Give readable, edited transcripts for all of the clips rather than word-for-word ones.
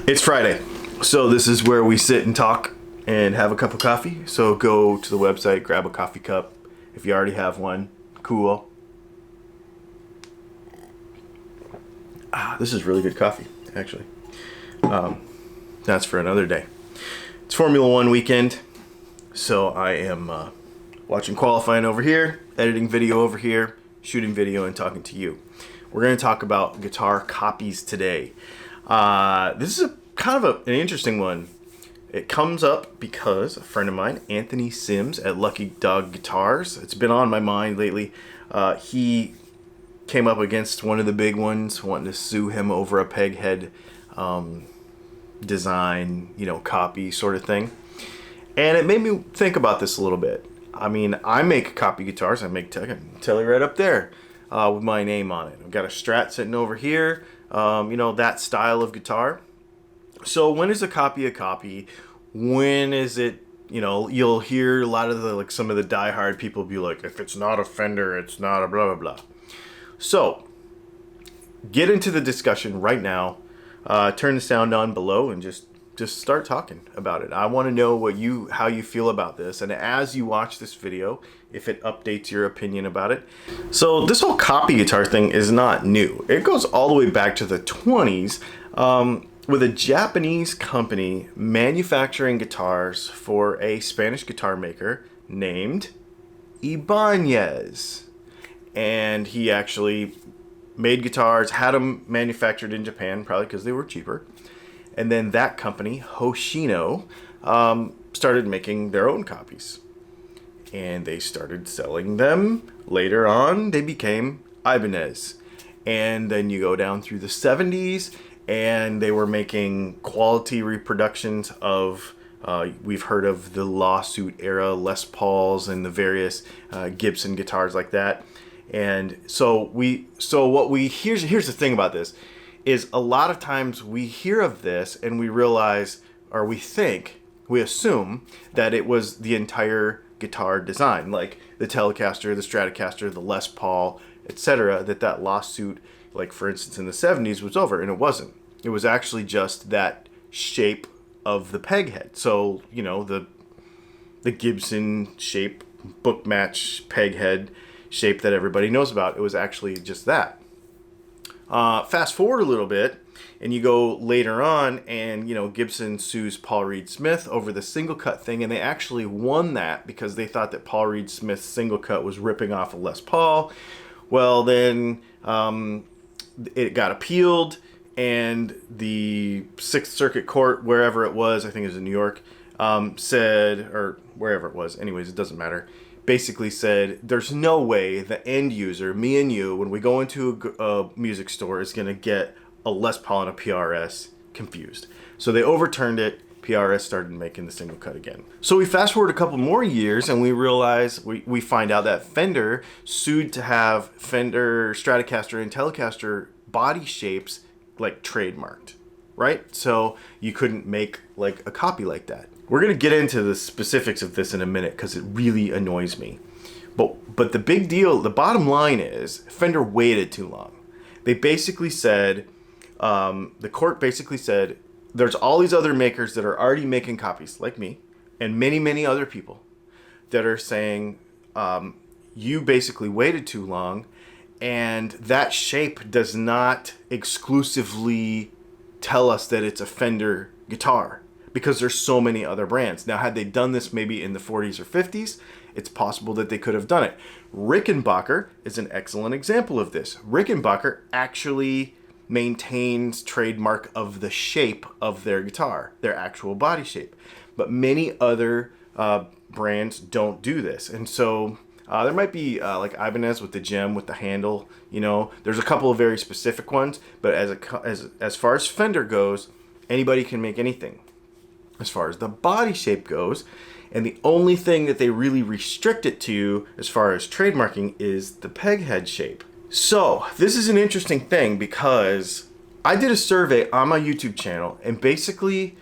It's Friday, so this is where we sit and talk and have a cup of coffee. So go to the website, grab a coffee cup. If you already have one, cool. This is really good coffee, actually. That's for another day. It's Formula One weekend, so I am watching qualifying over here, editing video over here, shooting video, and talking to you. We're going to talk about guitar copies today. This is kind of an interesting one. It comes up because a friend of mine, Anthony Sims at Lucky Dog Guitars, it's been on my mind lately. He came up against one of the big ones, wanting to sue him over a peg head design, copy sort of thing. And it made me think about this a little bit. I mean, I make copy guitars. I can tell you right up there with my name on it. I've got a Strat sitting over here, that style of guitar. So when is a copy a copy? When is it, you'll hear a lot of some of the diehard people be like, if it's not a Fender, it's not a blah, blah, blah. So get into the discussion right now. Turn the sound on below and just start talking about it. I want to know how you feel about this, and as you watch this video, if it updates your opinion about it. So this whole copy guitar thing is not new. It goes all the way back to the 20s with a Japanese company manufacturing guitars for a Spanish guitar maker named Ibanez. And he actually made guitars, had them manufactured in Japan, probably because they were cheaper. And then that company, Hoshino, started making their own copies. And they started selling them. Later on, they became Ibanez. And then you go down through the 70s, and they were making quality reproductions of, we've heard of the lawsuit era Les Pauls and the various Gibson guitars like that. And here's the thing about this, is a lot of times we hear of this and we realize, or we assume that it was the entire guitar design, like the Telecaster, the Stratocaster, the Les Paul, etc., that lawsuit, like for instance in the 70s, was over, and it wasn't. It was actually just that shape of the peg head. So, the Gibson shape, book match peg head shape that everybody knows about, it was actually just that. Fast forward a little bit, and you go later on, and Gibson sues Paul Reed Smith over the single cut thing, and they actually won that because they thought that Paul Reed Smith's single cut was ripping off a Les Paul. Well, then it got appealed, and the Sixth Circuit Court, wherever it was, I think it was in New York, said, or wherever it was, anyways, it doesn't matter, basically said, there's no way the end user, me and you, when we go into a music store, is going to get a Les Paul and a PRS confused. So they overturned it. PRS started making the single cut again. So we fast forward a couple more years, and we realize, we find out that Fender sued to have Fender, Stratocaster, and Telecaster body shapes like trademarked, right? So you couldn't make like a copy like that. We're going to get into the specifics of this in a minute because it really annoys me. But the big deal, the bottom line is Fender waited too long. They basically said, the court basically said, there's all these other makers that are already making copies, like me, and many, many other people that are saying, you basically waited too long, and that shape does not exclusively tell us that it's a Fender guitar, because there's so many other brands. Now, had they done this maybe in the 40s or 50s, it's possible that they could have done it. Rickenbacker is an excellent example of this. Rickenbacker actually maintains trademark of the shape of their guitar, their actual body shape. But many other brands don't do this. And so there might be like Ibanez with the gem, with the handle. There's a couple of very specific ones. But as far as Fender goes, anybody can make anything. As far as the body shape goes, and the only thing that they really restrict it to as far as trademarking is the peg head shape. So this is an interesting thing because I did a survey on my YouTube channel, and basically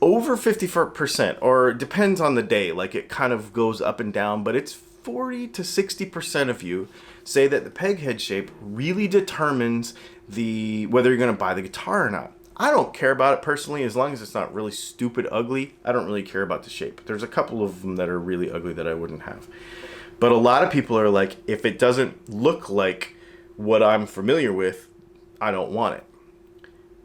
over 50%, or it depends on the day, like it kind of goes up and down, but it's 40 to 60% of you say that the peg head shape really determines whether you're going to buy the guitar or not. I don't care about it personally, as long as it's not really stupid ugly. I don't really care about the shape. There's a couple of them that are really ugly that I wouldn't have. But a lot of people are like, if it doesn't look like what I'm familiar with, I don't want it.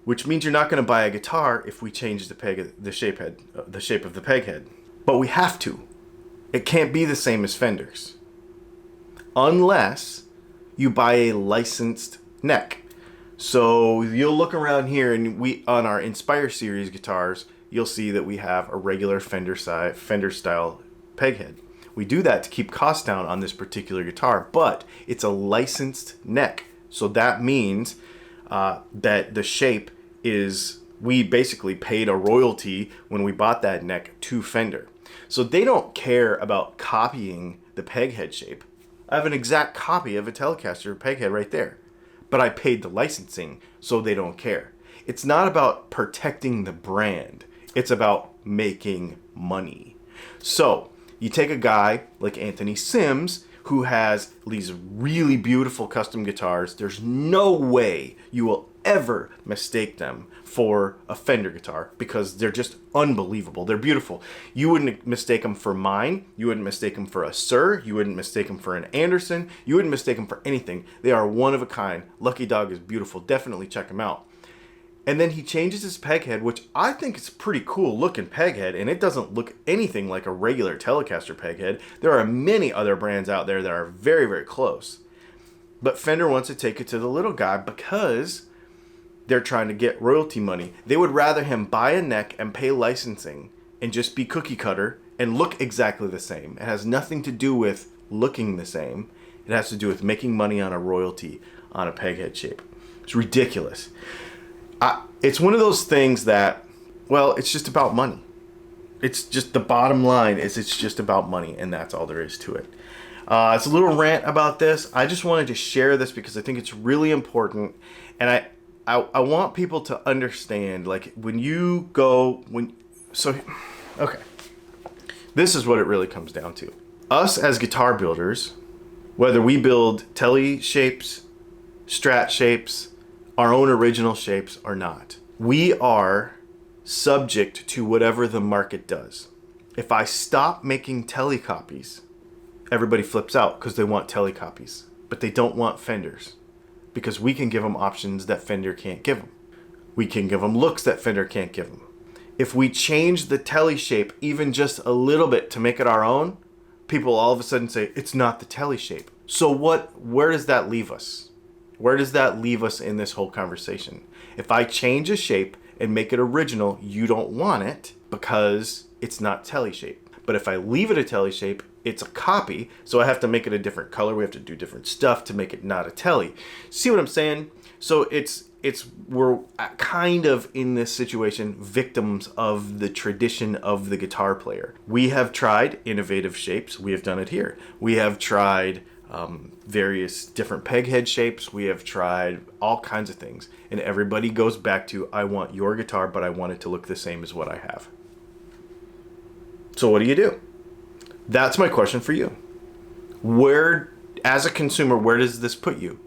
Which means you're not going to buy a guitar if we change the shape of the peg head. But we have to. It can't be the same as Fender's. Unless you buy a licensed neck. So you'll look around here, and on our Inspire series guitars, you'll see that we have a regular Fender style peg head. We do that to keep costs down on this particular guitar, but it's a licensed neck. So that means that the shape is, we basically paid a royalty when we bought that neck to Fender. So they don't care about copying the peg head shape. I have an exact copy of a Telecaster peg head right there, but I paid the licensing, so they don't care. It's not about protecting the brand. It's about making money. So you take a guy like Anthony Sims, who has these really beautiful custom guitars. There's no way you will ever mistake them for a Fender guitar because they're just unbelievable. They're beautiful. You wouldn't mistake them for mine. You wouldn't mistake them for a Sir. You wouldn't mistake them for an Anderson. You wouldn't mistake them for anything. They are one of a kind. Lucky Dog is beautiful. Definitely check him out. And then he changes his peg head, which I think is a pretty cool looking peg head, and it doesn't look anything like a regular Telecaster peg head. There are many other brands out there that are very, very close. But Fender wants to take it to the little guy because they're trying to get royalty money. They would rather him buy a neck and pay licensing and just be cookie cutter and look exactly the same. It has nothing to do with looking the same. It has to do with making money on a royalty on a peg head shape. It's ridiculous. It's one of those things that, well, it's just about money. It's just the bottom line is it's just about money, and that's all there is to it. It's a little rant about this. I just wanted to share this because I think it's really important, and I want people to understand, like, okay. This is what it really comes down to. Us as guitar builders, whether we build Tele shapes, Strat shapes, our own original shapes or not, we are subject to whatever the market does. If I stop making Tele copies, everybody flips out because they want Tele copies, but they don't want Fenders because we can give them options that Fender can't give them. We can give them looks that Fender can't give them. If we change the Tele shape even just a little bit to make it our own, people all of a sudden say it's not the Tele shape. So where does that leave us? Where does that leave us in this whole conversation? If I change a shape and make it original, you don't want it because it's not Tele shape. But if I leave it a Tele shape, it's a copy, so I have to make it a different color. We have to do different stuff to make it not a Tele. See what I'm saying? So we're kind of in this situation victims of the tradition of the guitar player. We have tried innovative shapes. We have done it here. We have tried various different peg head shapes. We have tried all kinds of things, and everybody goes back to, I want your guitar, but I want it to look the same as what I have. So what do you do? That's my question for you. Where, as a consumer, where does this put you?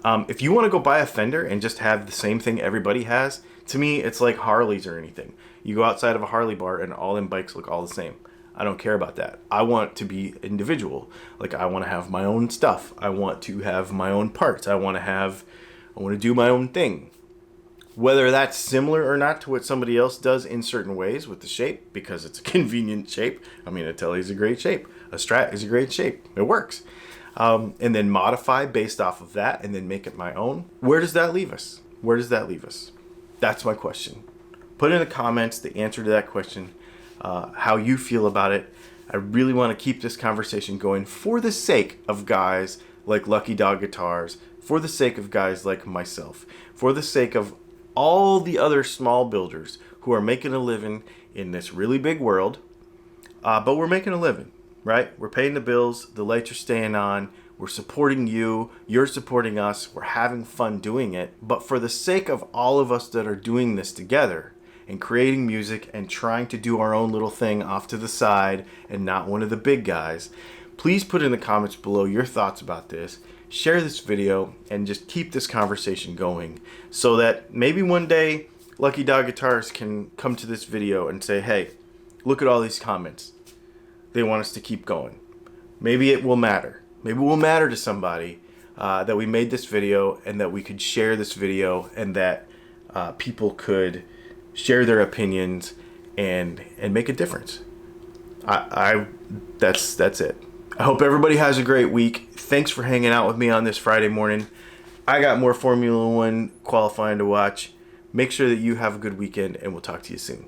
If you want to go buy a Fender and just have the same thing everybody has, to me, it's like Harleys or anything. You go outside of a Harley bar and all them bikes look all the same. I don't care about that. I want to be individual. Like, I want to have my own stuff. I want to have my own parts. I want to do my own thing. Whether that's similar or not to what somebody else does in certain ways with the shape, because it's a convenient shape. I mean, a Tele is a great shape. A Strat is a great shape. It works. And then modify based off of that and then make it my own. Where does that leave us? Where does that leave us? That's my question. Put in the comments the answer to that question. How you feel about it. I really want to keep this conversation going for the sake of guys like Lucky Dog Guitars, for the sake of guys like myself, for the sake of all the other small builders who are making a living in this really big world, but we're making a living, right? We're paying the bills, the lights are staying on, we're supporting you, you're supporting us, we're having fun doing it, but for the sake of all of us that are doing this together, and creating music and trying to do our own little thing off to the side and not one of the big guys, please put in the comments below your thoughts about this. Share this video and just keep this conversation going so that maybe one day Lucky Dog Guitars can come to this video and say, hey, look at all these comments. They want us to keep going. Maybe it will matter. Maybe it will matter to somebody that we made this video and that we could share this video and that people could share their opinions and make a difference. That's it. I hope everybody has a great week. Thanks for hanging out with me on this Friday morning. I got more Formula One qualifying to watch. Make sure that you have a good weekend, and we'll talk to you soon.